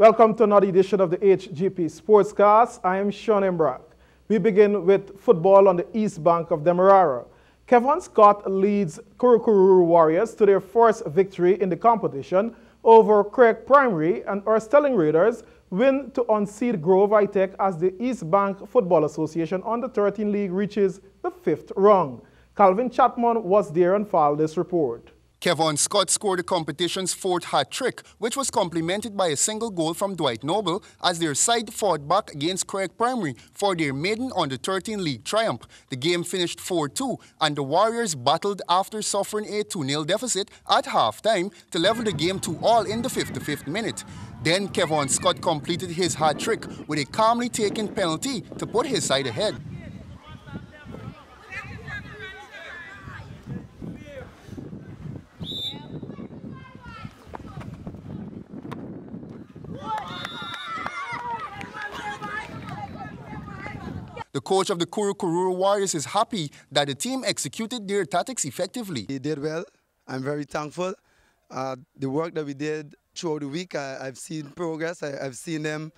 Welcome to another edition of the HGP Sportscast. I am Sean Embrock. We begin with football on the east bank of Demerara. Kevon Scott leads Kurukururu Warriors to their first victory in the competition over Craig Primary, and our Sterling Raiders win to unseed Grove High-Tech as the East Bank Football Association Under-13 League reaches the 5th round. Calvin Chapman was there and filed this report. Kevon Scott scored the competition's fourth hat-trick, which was complemented by a single goal from Dwight Noble as their side fought back against Craig Primary for their maiden Under-13 League triumph. The game finished 4-2, and the Warriors battled after suffering a 2-0 deficit at half-time to level the game 2-all in the 55th minute. Then Kevon Scott completed his hat-trick with a calmly taken penalty to put his side ahead. The coach of the Kurukururu Warriors is happy that the team executed their tactics effectively. They did well. I'm very thankful. The work that we did throughout the week, I've seen progress. I've seen them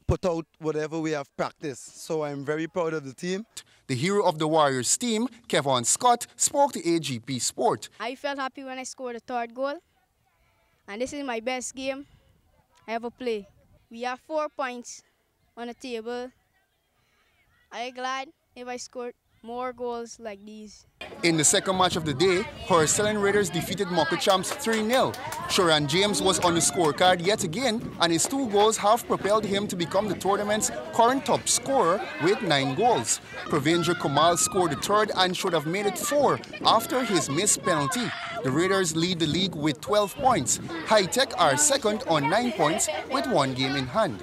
put out whatever we have practiced. So I'm very proud of the team. The hero of the Warriors team, Kevon Scott, spoke to AGP Sport. I felt happy when I scored the third goal. And this is my best game I ever played. We have 4 points on the table. I'm glad if I scored more goals like these. In the second match of the day, her Sterling Raiders defeated Mocha Champs 3-0. Shoran James was on the scorecard yet again, and his 2 goals have propelled him to become the tournament's current top scorer with 9 goals. Pravendra Kamal scored the third and should have made it 4 after his missed penalty. The Raiders lead the league with 12 points. High-Tech are second on 9 points with 1 game in hand.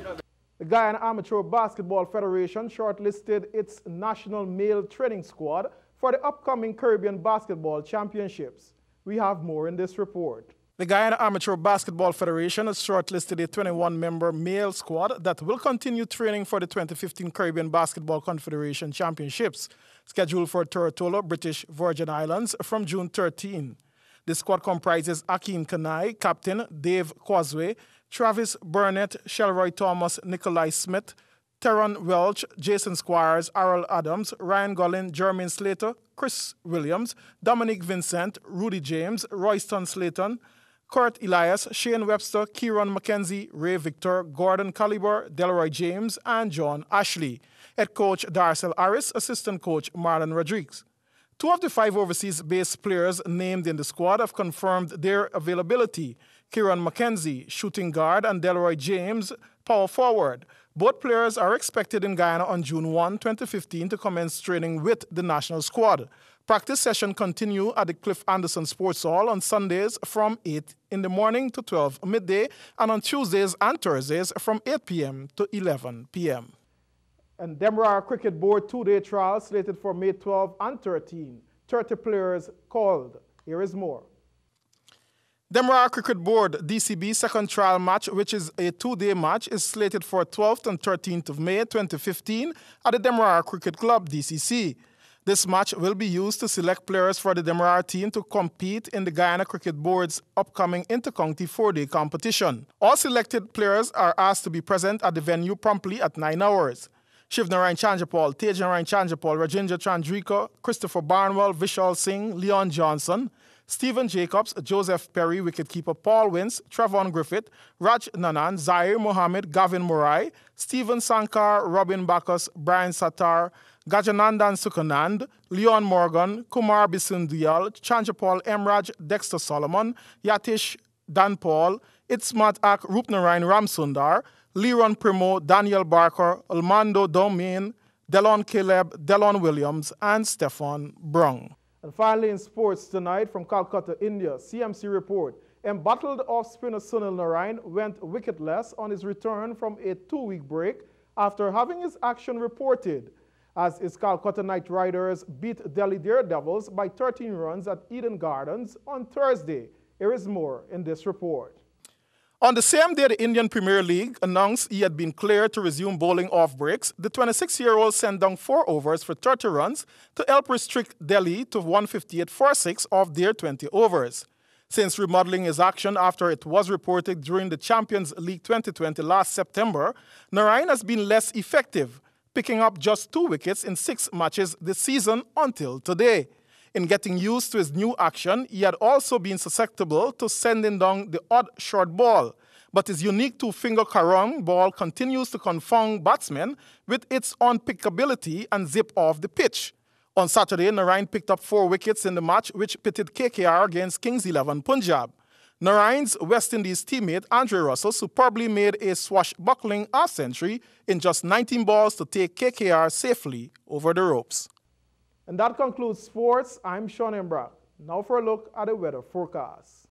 The Guyana Amateur Basketball Federation shortlisted its national male training squad for the upcoming Caribbean Basketball Championships. We have more in this report. The Guyana Amateur Basketball Federation has shortlisted a 21-member male squad that will continue training for the 2015 Caribbean Basketball Confederation Championships, scheduled for Tortola, British Virgin Islands from June 13. The squad comprises Akeem Kanai, captain, Dave Causeway, Travis Burnett, Shelroy Thomas, Nikolai Smith, Teron Welch, Jason Squires, Arrol Adams, Ryan Gullin, Jermaine Slater, Chris Williams, Dominic Vincent, Rudy James, Royston Slayton, Kurt Elias, Shane Webster, Kieran McKenzie, Ray Victor, Gordon Caliber, Delroy James, and John Ashley. Head coach Darcel Harris, assistant coach Marlon Rodriguez. 2 of the 5 overseas-based players named in the squad have confirmed their availability. Kieran McKenzie, shooting guard, and Delroy James, power forward. Both players are expected in Guyana on June 1, 2015 to commence training with the national squad. Practice session continue at the Cliff Anderson Sports Hall on Sundays from 8 in the morning to 12 midday, and on Tuesdays and Thursdays from 8 p.m. to 11 p.m. And Demerara Cricket Board 2-day trial slated for May 12 and 13. 30 players called. Here is more. Demerara Cricket Board DCB second trial match, which is a 2-day match, is slated for 12th and 13th of May 2015 at the Demerara Cricket Club DCC. This match will be used to select players for the Demerara team to compete in the Guyana Cricket Board's upcoming inter-county 4-day competition. All selected players are asked to be present at the venue promptly at 9 hours. Shivnarayan Chanjapal, Tejnarayan Chanjapal, Rajendra Chandrika, Christopher Barnwell, Vishal Singh, Leon Johnson, Stephen Jacobs, Joseph Perry, wicketkeeper Paul Wins, Trevon Griffith, Raj Nanan, Zaire Mohammed, Gavin Murai, Stephen Sankar, Robin Bacchus, Brian Sattar, Gajanandan Sukhanand, Leon Morgan, Kumar Bisundiyal, Chanjapal Emraj, Dexter Solomon, Yatish Danpal, Itzmat Ak Rupnarayan Ramsundar, Leron Primo, Daniel Barker, Almando Domain, Delon Caleb, Delon Williams, and Stefan Brung. And finally in sports tonight from Calcutta, India, CMC report. Embattled off-spinner Sunil Narayan went wicketless on his return from a 2-week break after having his action reported, as his Calcutta Knight Riders beat Delhi Daredevils by 13 runs at Eden Gardens on Thursday. Here is more in this report. On the same day the Indian Premier League announced he had been cleared to resume bowling off breaks, the 26-year-old sent down 4 overs for 30 runs to help restrict Delhi to 158 for 6 of their 20 overs. Since remodeling his action after it was reported during the Champions League 2020 last September, Narayan has been less effective, picking up just 2 wickets in 6 matches this season until today. In getting used to his new action, he had also been susceptible to sending down the odd short ball. But his unique 2-finger Karong ball continues to confound batsmen with its unpickability and zip off the pitch. On Saturday, Narayan picked up 4 wickets in the match which pitted KKR against Kings 11 Punjab. Narayan's West Indies teammate Andre Russell superbly made a swashbuckling half-century in just 19 balls to take KKR safely over the ropes. And that concludes sports. I'm Sean Embrock. Now for a look at the weather forecast.